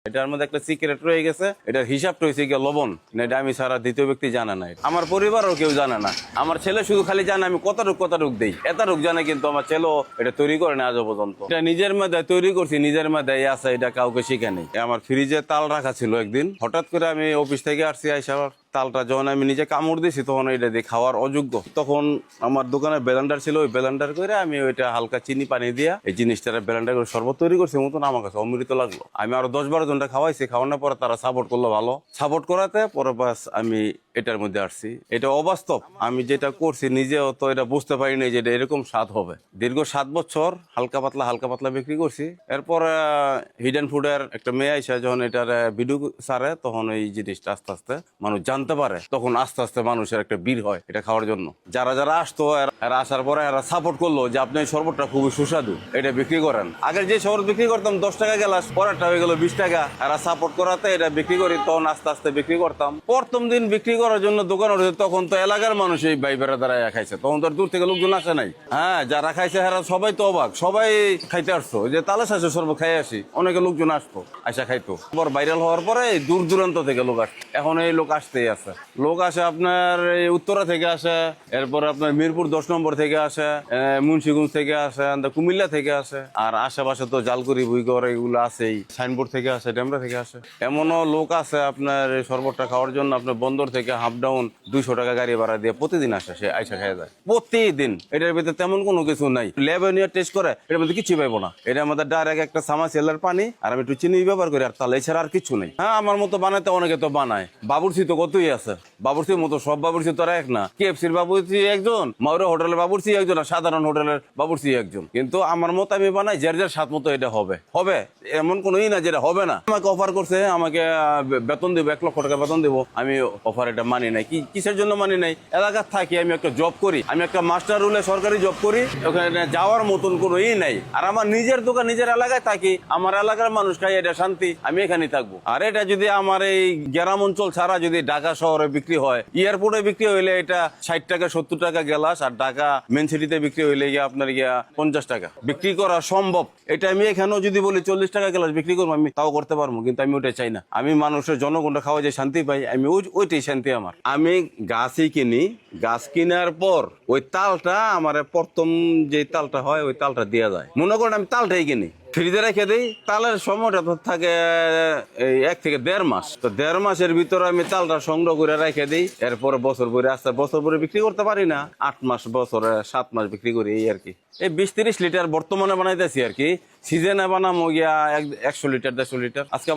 এটার মধ্যে একটা সিক্রেট রয়ে গেছে, এটার হিসাব রয়েছে গিয়ে লবণ, এটা আমি ছাড়া দ্বিতীয় ব্যক্তি জানে না। আমার পরিবারও কেউ জানে না। আমার ছেলে শুধু খালি জানে আমি কতটুক দেই, এতটুক জানে, কিন্তু আমার ছেলেও এটা তৈরি করে না আজও পর্যন্ত। এটা নিজের মধ্যে তৈরি করছি, নিজের মধ্যে আছে, এটা কাউকে শিখে নেই। আমার ফ্রিজে তাল রাখা ছিল, একদিন হঠাৎ করে আমি অফিস থেকে আসছি, আইসা তালটা যখন আমি নিজে কামড় দিয়েছি তখন এটা দিয়ে খাওয়ার অযোগ্য। তখন আমার দোকানে ব্লেন্ডার ছিল, ওই ব্লেন্ডার করে আমি ওইটা হালকা চিনি পানি দিয়া এই জিনিসটা ব্লেন্ডার করে শরবত তৈরি করছি মতন, আমার কাছে অমৃত লাগলো। আমি আরো 10-12 জনটা খাওয়াইছি, খাওয়ানোর পরে তারা সাপোর্ট করলো, ভালো সাপোর্ট করাতে পরে বাস আমি এটার মধ্যে আসছি। এটা অবাস্তব, আমি যেটা করছি নিজেও তো এটা বুঝতে পারিনি যে এটা এরকম স্বাদ হবে। দীর্ঘ 7 বছর হালকা পাতলা বিক্রি করছি। এরপর হিডেন ফুডের একটা মেয়ে আইসা যখন এটার ভিডিও সারে, তখন এই জিনিসটা আস্তে আস্তে মানুষ জানতে পারে, তখন আস্তে আস্তে মানুষের একটা ভিড় হয় এটা খাওয়ার জন্য। যারা আসতো এরা আসার পরে এরা সাপোর্ট করলো যে আপনি এই শরবতটা খুবই সুস্বাদু, এটা বিক্রি করেন। আগে যে শরবত বিক্রি করতাম 10 টাকা গ্লাস, পরেরটা হয়ে গেল 20 টাকা। এরা সাপোর্ট করাতে এটা বিক্রি করি, তখন আস্তে আস্তে বিক্রি করতাম। প্রথম দিন বিক্রি করার জন্য দোকান উঠেছে, তখন তো এলাকার মানুষ এই বাইবেরা দ্বারা খাইছে, তখন তো আর দূর থেকে লোকজন আসে নাই। হ্যাঁ, যারা খাইছে এরা সবাই তো অবাক, সবাই খাইতে আসতো, যে তালে শাঁসের শরবত খাই আসি, অনেকে লোকজন আসতো, আইসা খাইতো। পর ভাইরাল হওয়ার পরে দূর দূরান্ত থেকে লোক আসে, এখন এই লোক আসতেই আছে। লোক আসে আপনার এই উত্তরা থেকে আসে, এরপর আপনার মিরপুর 10 নম্বর থেকে আসে, মুন্সিগঞ্জ থেকে আসে, কুমিল্লা থেকে আসে, আর আশেপাশে তো জালকুড়ি ভুইগড় এগুলো আছেই, সাইনবোর্ড থেকে আসে, ডেমরা থেকে আসে। এমনও লোক আছে আপনার এই শরবতটা খাওয়ার জন্য আপনার বন্দর থেকে হাফ ডাউন 200 টাকা গাড়ি ভাড়া দিয়ে প্রতিদিন আসে, সে আইসা খেয়ে যায় প্রতিদিন। এটার ভিতরে তেমন কোনো কিছু নাই, ল্যাবে নিয়ে টেস্ট করে এটার মধ্যে কিছু পাইবো না। এটার মধ্যে ডাইরেক্ট একটা সামাসেলের পানি আর আমি একটু চিনি ব্যবহার করি, আর তাহলে এছাড়া আর কিছু নেই। হ্যাঁ, আমার মতো বানাতে অনেকে তো বানায়, বাবুর্চি তো কতই আছে, বাবুর্চির মতো সব বাবুর্চি তো এক না। কেএফসির বাবুর্চি একজন, মাউরা হোটেলের বাবুর্চি একজন, আর সাধারণ হোটেলের বাবুর্চি একজন। কিন্তু আমার মতো আমি বানাই, যার স্বাদ মতো এটা হবে এমন কোনোই না যেটা হবে না। আমাকে অফার করছে, আমাকে বেতন দিব, 1 লক্ষ টাকা বেতন দিব, আমি অফার এটা মানি নাই। কিসের জন্য মানি নাই? এলাকার থাকি, আমি একটা জব করি, আমি একটা মাস্টার রুলে সরকারি জব করি, ওখানে যাওয়ার মতন কোনো নাই। আর আমার নিজের দোকান, নিজের এলাকায় থাকি, আমার এলাকার মানুষ খাই, এটা শান্তি, আমি এখানেই থাকবো। আর এটা যদি আমার এই গ্রাম অঞ্চল ছাড়া যদি ঢাকা শহরে বিক্রি হয়, এয়ারপোর্টে বিক্রি হইলে এটা 60 টাকা 70 টাকা গ্লাস, আর ঢাকা মেন সিটিতে বিক্রি হইলে আপনার 50 টাকা বিক্রি করা সম্ভব। এটা আমি এখানেও যদি বলি 40 টাকা গ্লাস বিক্রি করবো, আমি তাও করতে পারবো, কিন্তু আমি ওটাই চাই না। আমি মানুষের জনগণটা খাওয়া যে শান্তি পাই, আমি ওইটাই শান্তি আমার। আমি গাছই কিনি, গাছ কেনার পর ওই তালটা আমার প্রথম যে তালটা হয় ওই তালটা দেওয়া যায়। মনে করেন আমি তালটাই কিনি, ফ্রিজে রেখে দিই। তালের সময়টা তো থাকে 1 থেকে 1.5 মাস। তো 1.5 মাসের ভিতরে আমি তালটা সংগ্রহ করে রেখে দিই। এরপরে বছর ভরে বছর ভরে বিক্রি করতে পারি না, 8 মাস, বছরে 7 মাস বিক্রি করি, এই আর কি। এই 20-30 লিটার বর্তমানে বানাইতেছি আর কি। সিজনে বানামো 100 লিটার 150 লিটার। আজকে